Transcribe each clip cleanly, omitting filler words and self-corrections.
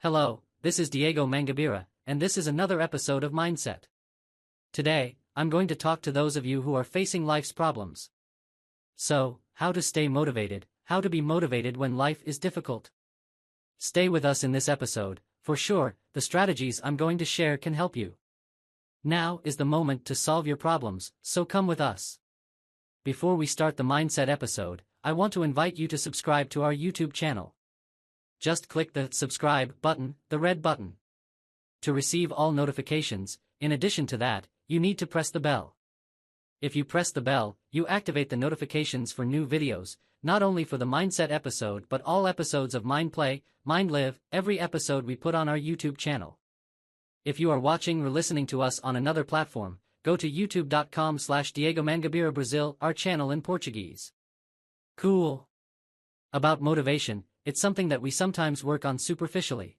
Hello, this is Diego Mangabira, and this is another episode of Mindset. Today, I'm going to talk to those of you who are facing life's problems. So, how to stay motivated, how to be motivated when life is difficult. Stay with us in this episode, for sure, the strategies I'm going to share can help you. Now is the moment to solve your problems, so come with us. Before we start the Mindset episode, I want to invite you to subscribe to our YouTube channel. Just click the subscribe button, the red button. To receive all notifications, in addition to that, you need to press the bell. If you press the bell, you activate the notifications for new videos, not only for the Mindset episode but all episodes of Mind Play, Mind Live, every episode we put on our YouTube channel. If you are watching or listening to us on another platform, go to youtube.com/Diego Mangabira Brazil, our channel in Portuguese. Cool. About motivation, it's something that we sometimes work on superficially.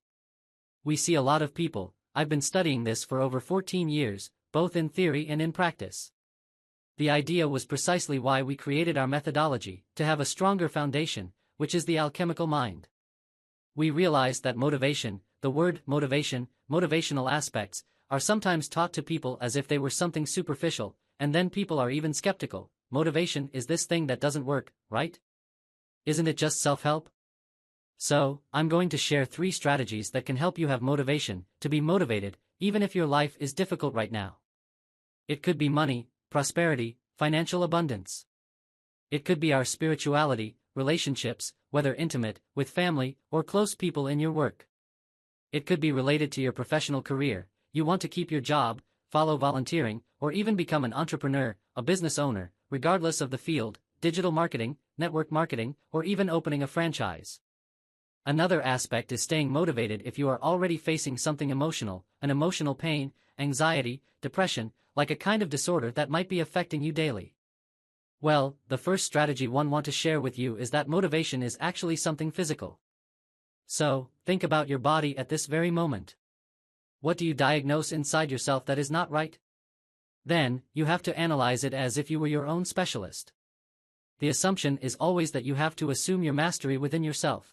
We see a lot of people. I've been studying this for over 14 years, both in theory and in practice. The idea was precisely why we created our methodology, to have a stronger foundation, which is the alchemical mind. We realized that motivation, the word motivation, motivational aspects, are sometimes taught to people as if they were something superficial, and then people are even skeptical. Motivation is this thing that doesn't work, right? Isn't it just self-help? So, I'm going to share 3 strategies that can help you have motivation, to be motivated, even if your life is difficult right now. It could be money, prosperity, financial abundance. It could be our spirituality, relationships, whether intimate, with family, or close people in your work. It could be related to your professional career. You want to keep your job, follow volunteering, or even become an entrepreneur, a business owner, regardless of the field, digital marketing, network marketing, or even opening a franchise. Another aspect is staying motivated if you are already facing something emotional, an emotional pain, anxiety, depression, like a kind of disorder that might be affecting you daily. Well, the first strategy one want to share with you is that motivation is actually something physical. So, think about your body at this very moment. What do you diagnose inside yourself that is not right? Then, you have to analyze it as if you were your own specialist. The assumption is always that you have to assume your mastery within yourself.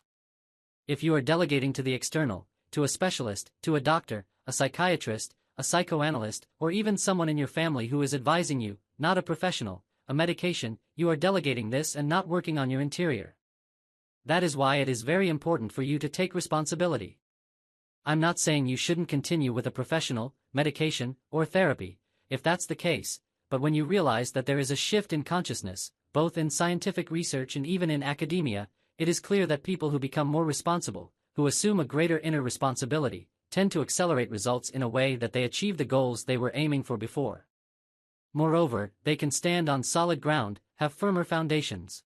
If you are delegating to the external, to a specialist, to a doctor, a psychiatrist, a psychoanalyst, or even someone in your family who is advising you, not a professional, a medication, you are delegating this and not working on your interior. That is why it is very important for you to take responsibility. I'm not saying you shouldn't continue with a professional, medication, or therapy, if that's the case, but when you realize that there is a shift in consciousness, both in scientific research and even in academia, it is clear that people who become more responsible, who assume a greater inner responsibility, tend to accelerate results in a way that they achieve the goals they were aiming for before. Moreover, they can stand on solid ground, have firmer foundations.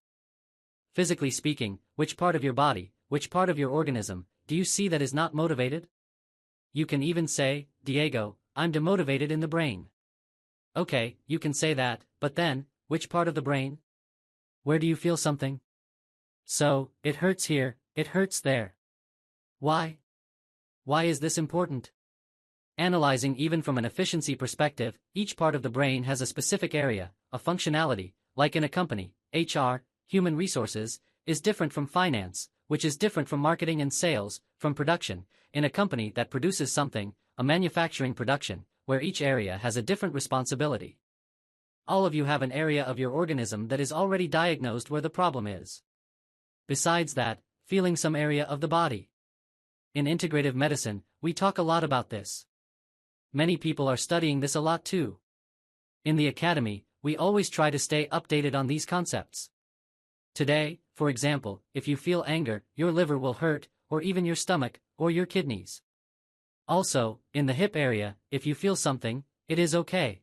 Physically speaking, which part of your body, which part of your organism, do you see that is not motivated? You can even say, Diego, I'm demotivated in the brain. Okay, you can say that, but then, which part of the brain? Where do you feel something? So, it hurts here, it hurts there. Why? Why is this important? Analyzing even from an efficiency perspective, each part of the brain has a specific area, a functionality, like in a company, HR, human resources, is different from finance, which is different from marketing and sales, from production, in a company that produces something, a manufacturing production, where each area has a different responsibility. All of you have an area of your organism that is already diagnosed where the problem is. Besides that, feeling some area of the body. In integrative medicine, we talk a lot about this. Many people are studying this a lot too. In the academy, we always try to stay updated on these concepts. Today, for example, if you feel anger, your liver will hurt, or even your stomach, or your kidneys. Also, in the hip area, if you feel something, it is okay.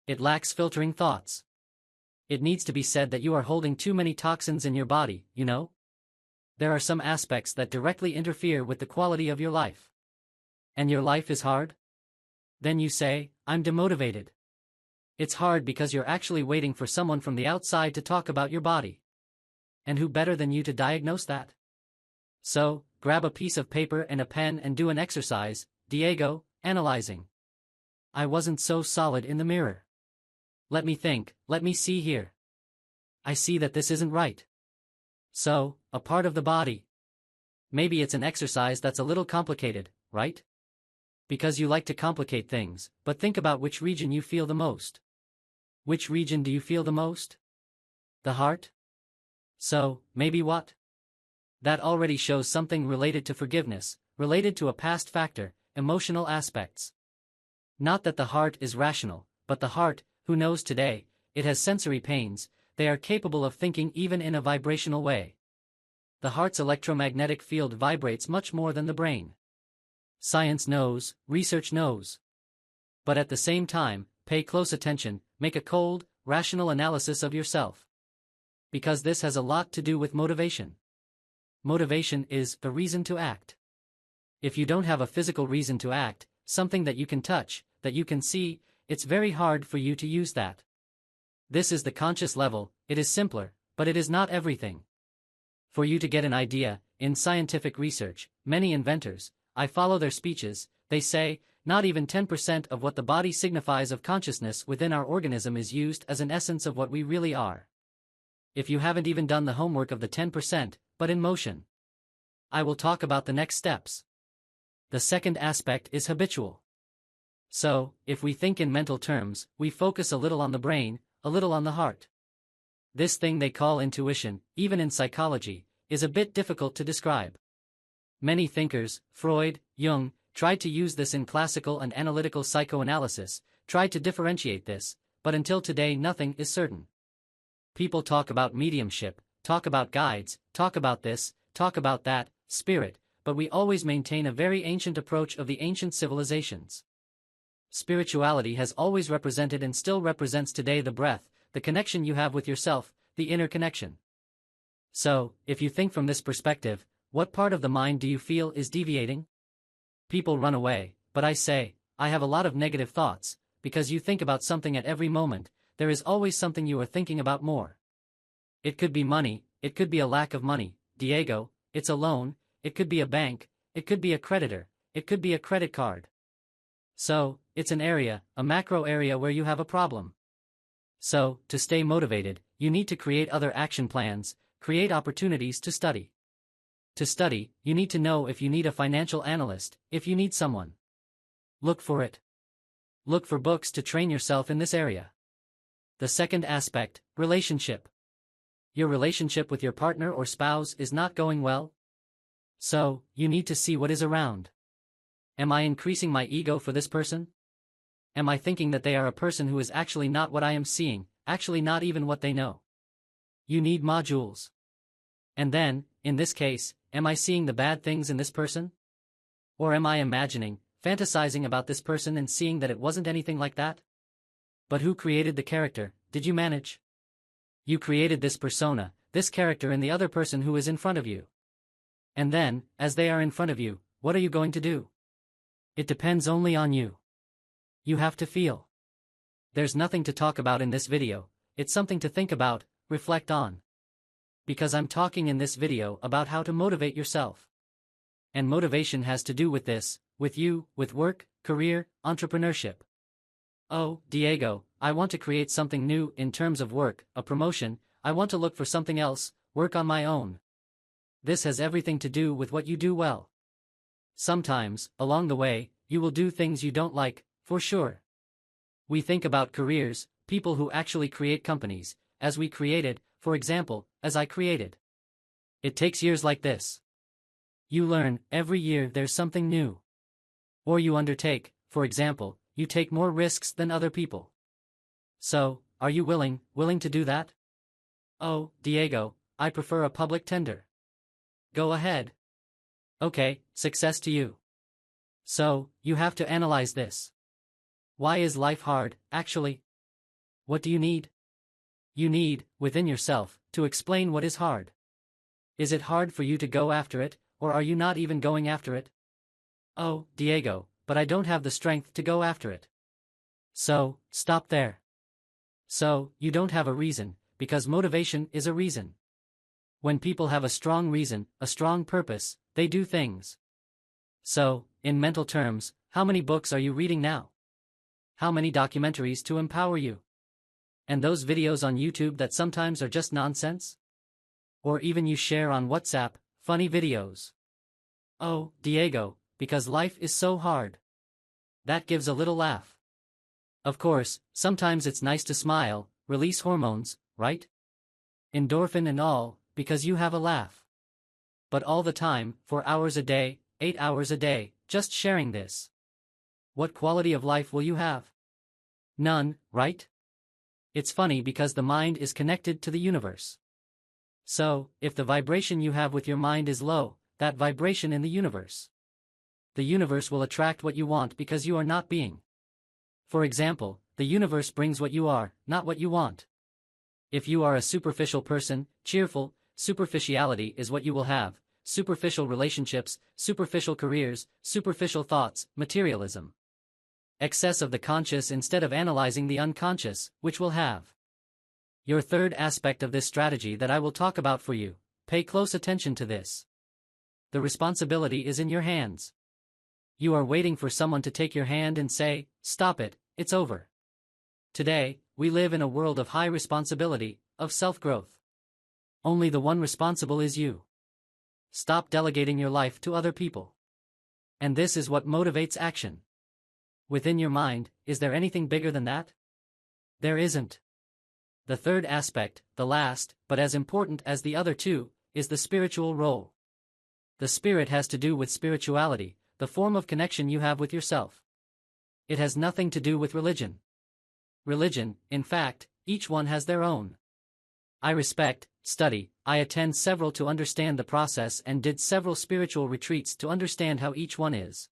It lacks filtering thoughts. It needs to be said that you are holding too many toxins in your body, you know? There are some aspects that directly interfere with the quality of your life. And your life is hard? Then you say, I'm demotivated. It's hard because you're actually waiting for someone from the outside to talk about your body. And who better than you to diagnose that? So, grab a piece of paper and a pen and do an exercise, Diego, analyzing. I wasn't so solid in the mirror. Let me think, let me see here. I see that this isn't right. So, a part of the body. Maybe it's an exercise that's a little complicated, right? Because you like to complicate things, but think about which region you feel the most. Which region do you feel the most? The heart? So, maybe what? That already shows something related to forgiveness, related to a past factor, emotional aspects. Not that the heart is rational, but the heart, who knows today, it has sensory pains, they are capable of thinking even in a vibrational way. The heart's electromagnetic field vibrates much more than the brain. Science knows, research knows. But at the same time, pay close attention, make a cold, rational analysis of yourself. Because this has a lot to do with motivation. Motivation is the reason to act. If you don't have a physical reason to act, something that you can touch, that you can see, it's very hard for you to use that. This is the conscious level, it is simpler, but it is not everything. For you to get an idea, in scientific research, many inventors, I follow their speeches, they say, not even 10% of what the body signifies of consciousness within our organism is used as an essence of what we really are. If you haven't even done the homework of the 10%, but in motion. I will talk about the next steps. The second aspect is habitual. So, if we think in mental terms, we focus a little on the brain, a little on the heart. This thing they call intuition, even in psychology, is a bit difficult to describe. Many thinkers, Freud, Jung, tried to use this in classical and analytical psychoanalysis, tried to differentiate this, but until today nothing is certain. People talk about mediumship, talk about guides, talk about this, talk about that, spirit, but we always maintain a very ancient approach of the ancient civilizations. Spirituality has always represented and still represents today the breath, the connection you have with yourself, the inner connection. So, if you think from this perspective, what part of the mind do you feel is deviating? People run away, but I say, I have a lot of negative thoughts, because you think about something at every moment, there is always something you are thinking about more. It could be money, it could be a lack of money, Diego, it's a loan, it could be a bank, it could be a creditor, it could be a credit card. So, it's an area, a macro area where you have a problem. So, to stay motivated, you need to create other action plans, create opportunities to study. To study, you need to know if you need a financial analyst, if you need someone. Look for it. Look for books to train yourself in this area. The second aspect, relationship. Your relationship with your partner or spouse is not going well? So, you need to see what is around. Am I increasing my ego for this person? Am I thinking that they are a person who is actually not what I am seeing, actually not even what they know? You need modules. And then, in this case, am I seeing the bad things in this person? Or am I imagining, fantasizing about this person and seeing that it wasn't anything like that? But who created the character, did you manage? You created this persona, this character in the other person who is in front of you. And then, as they are in front of you, what are you going to do? It depends only on you. You have to feel. There's nothing to talk about in this video, it's something to think about, reflect on. Because I'm talking in this video about how to motivate yourself. And motivation has to do with this, with you, with work, career, entrepreneurship. Oh, Diego, I want to create something new in terms of work, a promotion, I want to look for something else, work on my own. This has everything to do with what you do well. Sometimes, along the way, you will do things you don't like, for sure. We think about careers, people who actually create companies, as we created, for example, as I created. It takes years like this. You learn, every year there's something new. Or you undertake, for example, you take more risks than other people. So, are you willing to do that? Oh, Diego, I prefer a public tender. Go ahead. Okay, success to you. So, you have to analyze this. Why is life hard, actually? What do you need? You need, within yourself, to explain what is hard. Is it hard for you to go after it, or are you not even going after it? Oh, Diego, but I don't have the strength to go after it. So, stop there. So, you don't have a reason, because motivation is a reason. When people have a strong reason, a strong purpose, they do things. So, in mental terms, how many books are you reading now? How many documentaries to empower you? And those videos on YouTube that sometimes are just nonsense? Or even you share on WhatsApp, funny videos. Oh, Diego, because life is so hard. That gives a little laugh. Of course, sometimes it's nice to smile, release hormones, right? Endorphin and all, because you have a laugh. But all the time, 4 hours a day, 8 hours a day, just sharing this. What quality of life will you have? None, right? It's funny because the mind is connected to the universe. So, if the vibration you have with your mind is low, that vibration in the universe will attract what you want because you are not being. For example, the universe brings what you are, not what you want. If you are a superficial person, cheerful, superficiality is what you will have, superficial relationships, superficial careers, superficial thoughts, materialism. Excess of the conscious instead of analyzing the unconscious, which will have. Your third aspect of this strategy that I will talk about for you, pay close attention to this. The responsibility is in your hands. You are waiting for someone to take your hand and say, "Stop it, it's over." Today, we live in a world of high responsibility, of self-growth. Only the one responsible is you. Stop delegating your life to other people. And this is what motivates action. Within your mind, is there anything bigger than that? There isn't. The third aspect, the last, but as important as the other two, is the spiritual role. The spirit has to do with spirituality, the form of connection you have with yourself. It has nothing to do with religion. Religion, in fact, each one has their own. I attend several to understand the process and did several spiritual retreats to understand how each one is.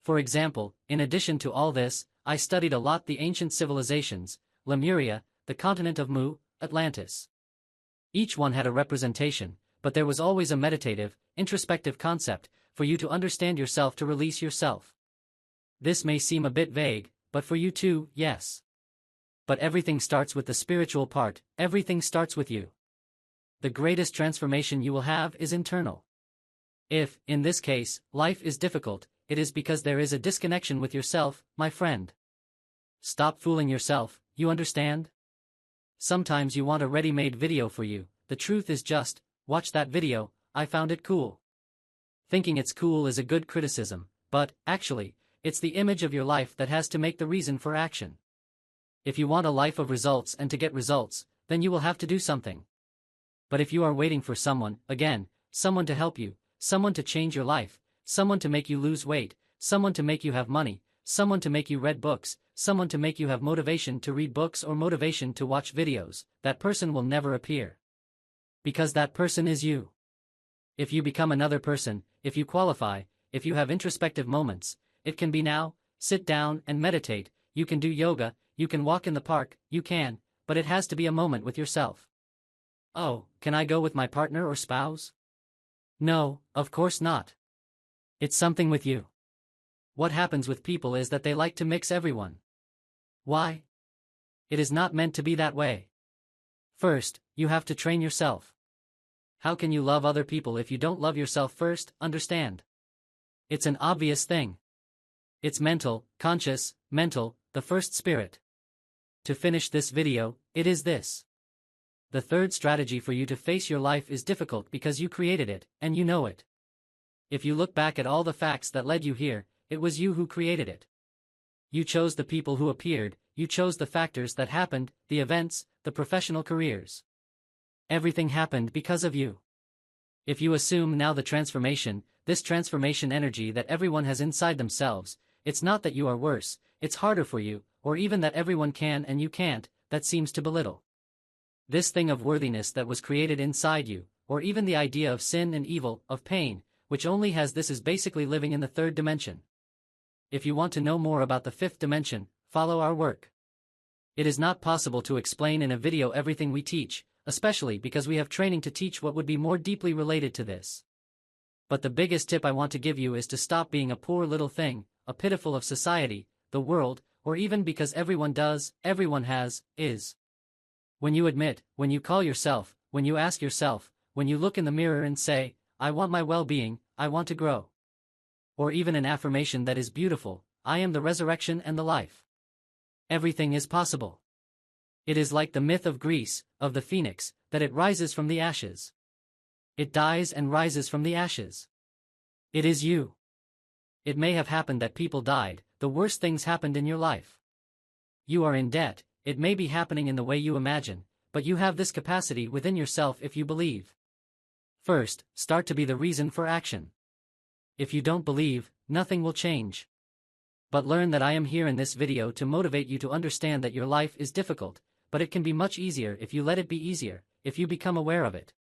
For example, in addition to all this, I studied a lot the ancient civilizations, Lemuria, the continent of Mu, Atlantis. Each one had a representation, but there was always a meditative, introspective concept, for you to understand yourself to release yourself. This may seem a bit vague, but for you too, yes. But everything starts with the spiritual part, everything starts with you. The greatest transformation you will have is internal. If, in this case, life is difficult, it is because there is a disconnection with yourself, my friend. Stop fooling yourself, you understand? Sometimes you want a ready-made video for you, the truth is just, watch that video, I found it cool. Thinking it's cool is a good criticism, but, actually, it's the image of your life that has to make the reason for action. If you want a life of results and to get results, then you will have to do something. But if you are waiting for someone, again, someone to help you, someone to change your life, someone to make you lose weight, someone to make you have money, someone to make you read books, someone to make you have motivation to read books or motivation to watch videos, that person will never appear. Because that person is you. If you become another person, if you qualify, if you have introspective moments, it can be now, sit down and meditate, you can do yoga, you can walk in the park, you can, but it has to be a moment with yourself. Oh, can I go with my partner or spouse? No, of course not. It's something with you. What happens with people is that they like to mix everyone. Why? It is not meant to be that way. First, you have to train yourself. How can you love other people if you don't love yourself first, understand? It's an obvious thing. It's mental, conscious, mental, the first spirit. To finish this video, it is this. The third strategy for you to face your life is difficult because you created it, and you know it. If you look back at all the facts that led you here, it was you who created it. You chose the people who appeared, you chose the factors that happened, the events, the professional careers. Everything happened because of you. If you assume now the transformation, this transformation energy that everyone has inside themselves, it's not that you are worse, it's harder for you, or even that everyone can and you can't, that seems to belittle. This thing of worthiness that was created inside you, or even the idea of sin and evil, of pain, which only has this is basically living in the third dimension. If you want to know more about the fifth dimension, follow our work. It is not possible to explain in a video everything we teach, especially because we have training to teach what would be more deeply related to this. But the biggest tip I want to give you is to stop being a poor little thing, a pitiful of society, the world, or even because everyone does, everyone has, is. When you admit, when you call yourself, when you ask yourself, when you look in the mirror and say, I want my well-being, I want to grow. Or even an affirmation that is beautiful, I am the resurrection and the life. Everything is possible. It is like the myth of Greece, of the phoenix, that it rises from the ashes. It dies and rises from the ashes. It is you. It may have happened that people died, the worst things happened in your life. You are in debt, it may be happening in the way you imagine, but you have this capacity within yourself if you believe. First, start to be the reason for action. If you don't believe, nothing will change. But learn that I am here in this video to motivate you to understand that your life is difficult, but it can be much easier if you let it be easier, if you become aware of it.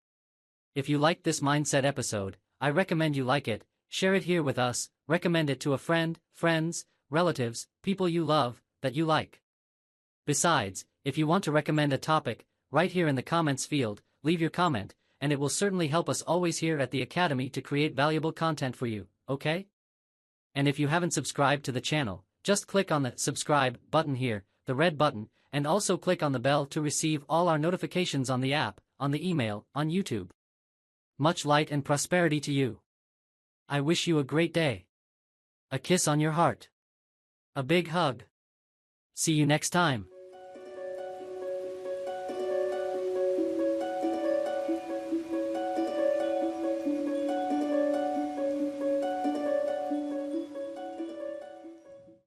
If you liked this mindset episode, I recommend you like it, share it here with us, recommend it to a friend, friends, relatives, people you love, that you like. Besides, if you want to recommend a topic, right here in the comments field, leave your comment, and it will certainly help us always here at the Academy to create valuable content for you, okay? And if you haven't subscribed to the channel, just click on the subscribe button here, the red button, and also click on the bell to receive all our notifications on the app, on the email, on YouTube. Much light and prosperity to you. I wish you a great day. A kiss on your heart. A big hug. See you next time.